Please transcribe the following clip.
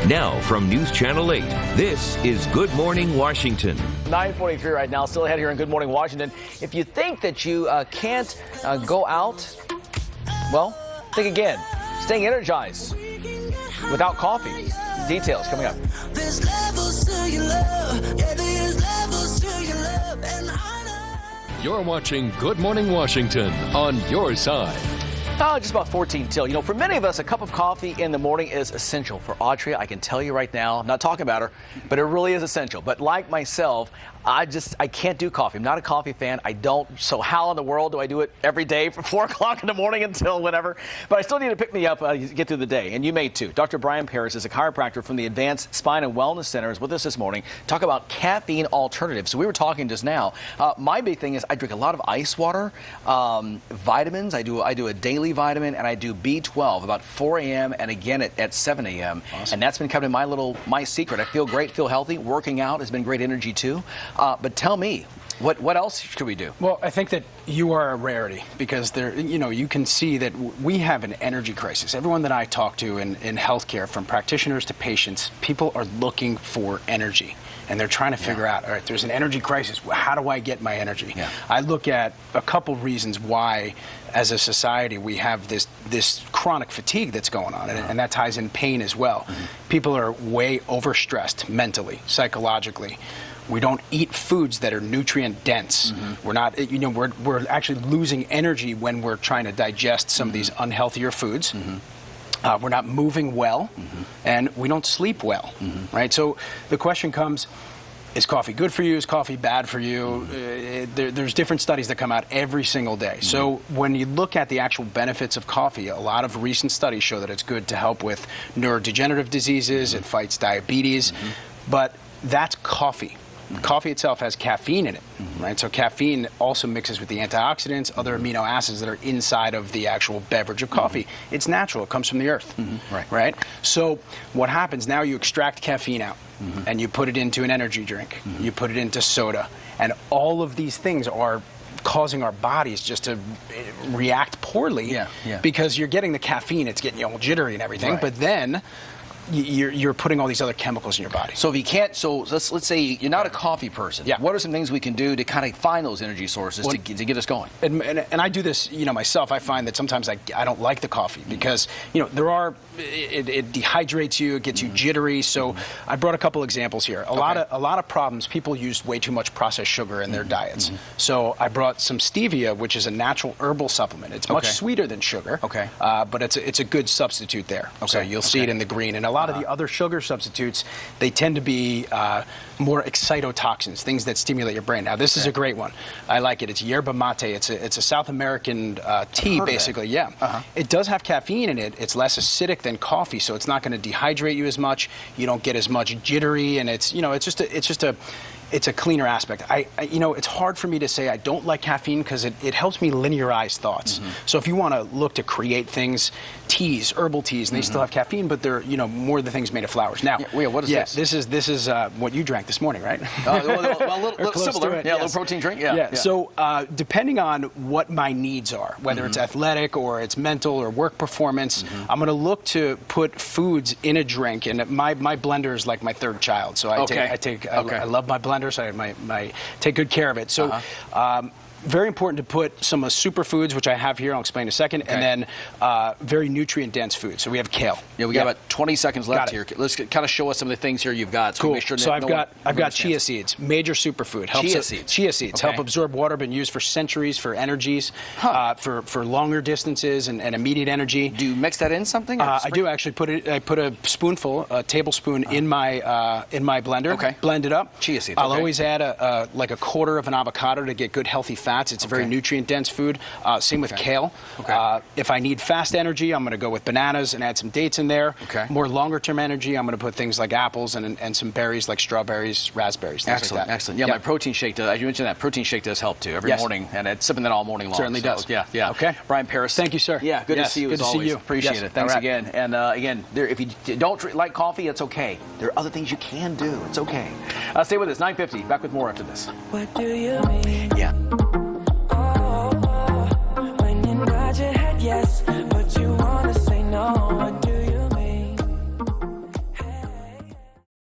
Now from News Channel 8, this is Good Morning Washington. 9:43 right now, still ahead here in Good Morning Washington. If you think that you can't go out, well, think again. Staying energized without coffee. Details coming up. There's levels to your love. Yeah, there's levels to your love. And I know. You're watching Good Morning Washington on your side. Just about 14 till. You know, for many of us, a cup of coffee in the morning is essential. For Audrey, I can tell you right now, I'm not talking about her, but it really is essential. But like myself, I can't do coffee. I'm not a coffee fan. I don't. So how in the world do I do it every day from 4 o'clock in the morning until whatever? But I still need to pick me up, get through the day. And you may too. Dr. Brian Paris is a chiropractor from the Advanced Spine and Wellness Center is with us this morning. Talk about caffeine alternatives. So we were talking just now. My big thing is I drink a lot of ice water, vitamins. I do a daily vitamin, and I do B12 about 4 a.m. and again at 7 a.m. Awesome. And that's been kind of my secret. I feel great, feel healthy. Working out has been great energy too. But tell me, what else should we do? Well, I think that you are a rarity because you can see that we have an energy crisis. Everyone that I talk to in healthcare, from practitioners to patients, people are looking for energy. And they're trying to figure out, all right, there's an energy crisis. How do I get my energy? Yeah. I look at a couple reasons why, as a society, we have this chronic fatigue that's going on, and that ties in pain as well. Mm-hmm. People are way overstressed mentally, psychologically. We don't eat foods that are nutrient dense. Mm-hmm. We're not, we're actually losing energy when we're trying to digest some of these unhealthier foods. Mm-hmm. We're not moving well, and we don't sleep well, right? So the question comes, is coffee good for you? Is coffee bad for you? There's different studies that come out every single day. So when you look at the actual benefits of coffee, a lot of recent studies show that it's good to help with neurodegenerative diseases. It fights diabetes, but that's coffee. Coffee itself has caffeine in it, right? So caffeine also mixes with the antioxidants, other amino acids that are inside of the actual beverage of coffee. It's natural. It comes from the earth, right? So what happens now, you extract caffeine out, and you put it into an energy drink. You put it into soda. And all of these things are causing our bodies just to react poorly because you're getting the caffeine. It's getting you all jittery and everything. But then you're putting all these other chemicals in your body. So if you can't, let's say you're not a coffee person. Yeah. What are some things we can do to kind of find those energy sources to get us going? And I do this, myself. I find that sometimes I don't like the coffee because, it dehydrates you, it gets you jittery. So I brought a couple examples here. A lot of problems. People use way too much processed sugar in their diets. So I brought some stevia, which is a natural herbal supplement. It's much sweeter than sugar. But it's a good substitute there. So you'll see it in the green. And a lot of the other sugar substitutes, they tend to be more excitotoxins, things that stimulate your brain. Now, this is a great one. I like it. It's yerba mate. It's a South American tea, basically. Yeah. It does have caffeine in it. It's less acidic than coffee, so it's not going to dehydrate you as much. You don't get as much jittery, and it's a cleaner aspect. It's hard for me to say I don't like caffeine because it helps me linearize thoughts. So if you want to look to create things, teas, herbal teas, and they still have caffeine, but they're more of the things made of flowers. Now, what is this? This is what you drank this morning, right? A little similar. A little protein drink. Yeah. So depending on what my needs are, whether it's athletic or it's mental or work performance, I'm going to look to put foods in a drink, and my blender is like my third child. So I love my blender. So I take good care of it. So very important to put some superfoods, which I have here. I'll explain in a second, and then very nutrient-dense foods. So we have kale. Yeah, we got about 20 seconds left here. Let's kind of show us some of the things here you've got. So cool. Make sure so I've got chia seeds, major superfood. Chia seeds help absorb water, been used for centuries for energies, for longer distances and immediate energy. Do you mix that in something? I do actually I put a spoonful, a tablespoon in my blender. Blend it up. Chia seeds. I'll always add like a quarter of an avocado to get good healthy fat. It's a very nutrient-dense food. Same with kale. If I need fast energy, I'm going to go with bananas and add some dates in there. More longer-term energy, I'm going to put things like apples and some berries like strawberries, raspberries, things like that. Excellent. Yeah, my protein shake does, as you mentioned, that protein shake does help too every morning, and it's sipping that all morning long. Certainly does. Yeah. Okay. Brian Paris. Thank you, sir. Yeah, good to see you as always. Appreciate it. Thanks again. And again, if you don't like coffee, it's okay. There are other things you can do. It's okay. Stay with us. 9:50. Back with more after this. What do you mean? Yeah.